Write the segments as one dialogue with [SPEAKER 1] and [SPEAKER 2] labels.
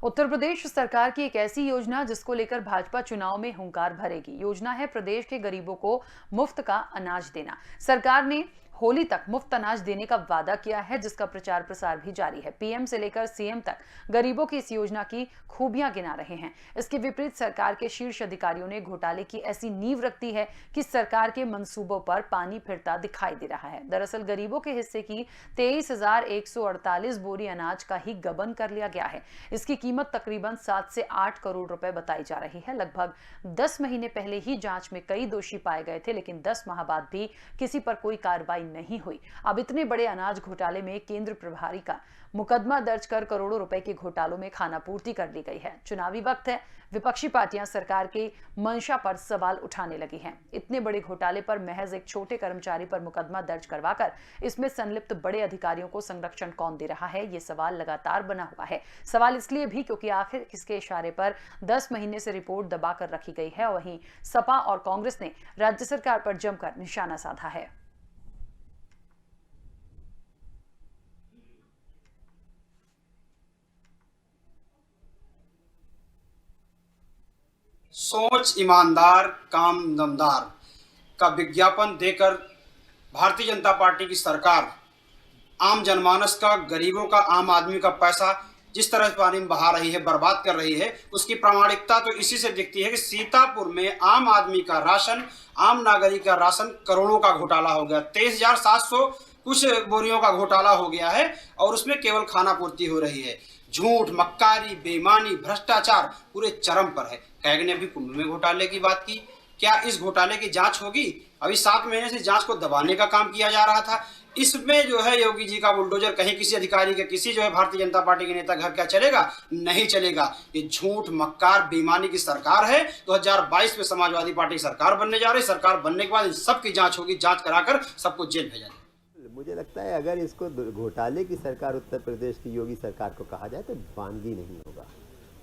[SPEAKER 1] उत्तर प्रदेश सरकार की एक ऐसी योजना जिसको लेकर भाजपा चुनाव में हुंकार भरेगी। योजना है प्रदेश के गरीबों को मुफ्त का अनाज देना। सरकार ने होली तक मुफ्त अनाज देने का वादा किया है, जिसका प्रचार प्रसार भी जारी है। पीएम से लेकर सीएम तक गरीबों की इस योजना की खूबियां गिना रहे हैं। इसके विपरीत सरकार के शीर्ष अधिकारियों ने घोटाले की ऐसी नींव रखी है कि सरकार के मंसूबों पर पानी फिरता दिखाई दे रहा है। दरअसल गरीबों के हिस्से की 23,148 बोरी अनाज का ही गबन कर लिया गया है। इसकी कीमत तकरीबन 7 से 8 करोड़ रुपए बताई जा रही है। लगभग 10 महीने पहले ही जांच में कई दोषी पाए गए थे, लेकिन 10 माह बाद भी किसी पर कोई कार्रवाई नहीं हुई। अब इतने बड़े अनाज घोटाले में केंद्र प्रभारी का मुकदमा दर्ज कर करोड़ों रुपए के घोटालों में खानापूर्ति कर ली गई है। चुनावी वक्त है, विपक्षी पार्टियां सरकार की मंशा पर सवाल उठाने लगी हैं। इतने बड़े घोटाले पर महज एक छोटे कर्मचारी पर मुकदमा दर्ज करवाकर इसमें संलिप्त बड़े अधिकारियों को संरक्षण कौन दे रहा है, ये सवाल लगातार बना हुआ है। सवाल इसलिए भी क्योंकि आखिर किसके इशारे पर 10 महीने से रिपोर्ट दबाकर रखी गई है। वहीं सपा और कांग्रेस ने राज्य सरकार पर जमकर निशाना साधा है।
[SPEAKER 2] सोच ईमानदार, काम दमदार का विज्ञापन देकर भारतीय जनता पार्टी की सरकार आम जनमानस का, गरीबों का, आम आदमी का पैसा जिस तरह पानी में बहा रही है, बर्बाद कर रही है, उसकी प्रामाणिकता तो इसी से दिखती है कि सीतापुर में आम आदमी का राशन, आम नागरिक का राशन करोड़ों का घोटाला हो गया। 23,700 कुछ बोरियों का घोटाला हो गया है और उसमें केवल खानापूर्ति हो रही है। झूठ, मक्कारी, बेईमानी, भ्रष्टाचार पूरे चरम पर है। कैग ने अभी कुंभ में घोटाले की बात की। क्या इस घोटाले की जांच होगी? अभी 7 महीने से जांच को दबाने का काम किया जा रहा था। इसमें जो है योगी जी का बुलडोजर कहीं किसी अधिकारी के, किसी जो है भारतीय जनता पार्टी के नेता घर क्या चलेगा? नहीं चलेगा। ये झूठ, मक्कार, बेईमानी की सरकार है। 2022 में समाजवादी पार्टी की सरकार बनने जा रही। सरकार बनने के बाद इन सबकी जांच होगी, जांच कराकर सबको जेल भेजा जाएगा।
[SPEAKER 3] मुझे लगता है अगर इसको घोटाले की सरकार उत्तर प्रदेश की योगी सरकार को कहा जाए तो वानगी नहीं होगा।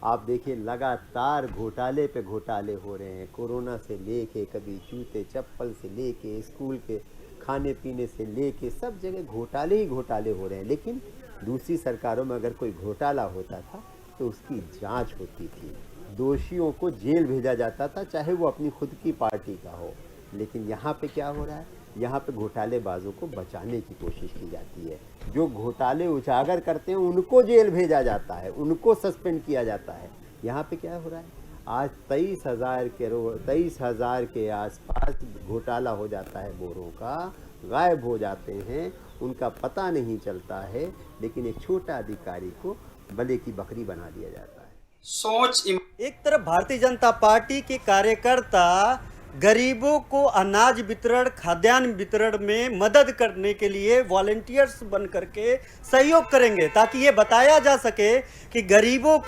[SPEAKER 3] आप देखिए लगातार घोटाले पे घोटाले हो रहे हैं। कोरोना से लेके, कभी जूते चप्पल से लेके, स्कूल के खाने पीने से लेके, सब जगह घोटाले ही घोटाले हो रहे हैं। लेकिन दूसरी सरकारों में अगर कोई घोटाला होता था तो उसकी जांच होती थी, दोषियों को जेल भेजा जाता था, चाहे वो अपनी खुद की पार्टी का हो। लेकिन यहाँ पे क्या हो रहा है? यहाँ पे घोटालेबाजों को बचाने की कोशिश की जाती है। जो घोटाले उजागर करते हैं उनको जेल भेजा जाता है, उनको सस्पेंड किया जाता है। यहाँ पे क्या हो रहा है? आज 23,000 के आसपास घोटाला हो जाता है, बोरों का गायब हो जाते हैं, उनका पता नहीं चलता है। लेकिन एक छोटा अधिकारी को बले की बकरी बना दिया जाता है।
[SPEAKER 2] सोच
[SPEAKER 4] एक तरफ भारतीय जनता पार्टी के कार्यकर्ता गरीबों को अनाज वितरण, खाद्यान्न वितरण में मदद करने के लिए वॉलंटियर्स बन करके सहयोग करेंगे, ताकि ये बताया जा सके कि गरीबों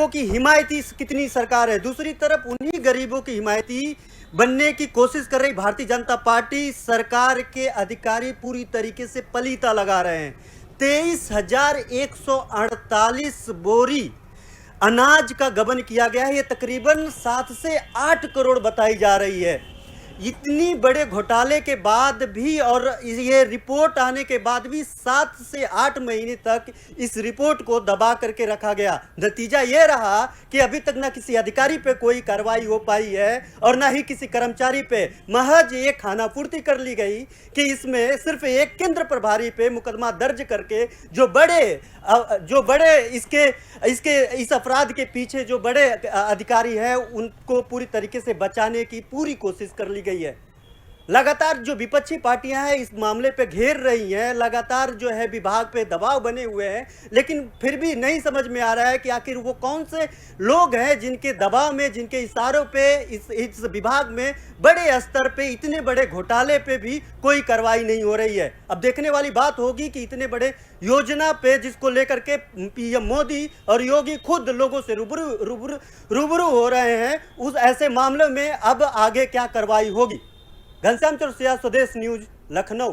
[SPEAKER 4] की हिमायती कितनी सरकार है। दूसरी तरफ उन्हीं गरीबों की हिमायती बनने की कोशिश कर रही भारतीय जनता पार्टी सरकार के अधिकारी पूरी तरीके से पलीता लगा रहे हैं। 23,148 बोरी अनाज का गबन किया गया है। ये तकरीबन 7 से 8 करोड़ बताई जा रही है। इतनी बड़े घोटाले के बाद भी और ये रिपोर्ट आने के बाद भी 7 से 8 महीने तक इस रिपोर्ट को दबा करके रखा गया। नतीजा ये रहा कि अभी तक ना किसी अधिकारी पे कोई कार्रवाई हो पाई है और ना ही किसी कर्मचारी पे। महज ये खानापूर्ति कर ली गई कि इसमें सिर्फ एक केंद्र प्रभारी पे मुकदमा दर्ज करके जो बड़े इस अपराध के पीछे जो बड़े अधिकारी हैं उनको पूरी तरीके से बचाने की पूरी कोशिश कर ली गई है। लगातार जो विपक्षी पार्टियां हैं इस मामले पे घेर रही हैं, लगातार जो है विभाग पे दबाव बने हुए हैं, लेकिन फिर भी नहीं समझ में आ रहा है कि आखिर वो कौन से लोग हैं जिनके दबाव में, जिनके इशारों पे इस विभाग में बड़े स्तर पे इतने बड़े घोटाले पे भी कोई कार्रवाई नहीं हो रही है। अब देखने वाली बात होगी कि इतने बड़े योजना पे जिसको लेकर के पीएम मोदी और योगी खुद लोगों से रूबरू हो रहे हैं, उस ऐसे मामले में अब आगे क्या कार्रवाई होगी। घनश्याम चौरसिया, स्वदेश न्यूज, लखनऊ।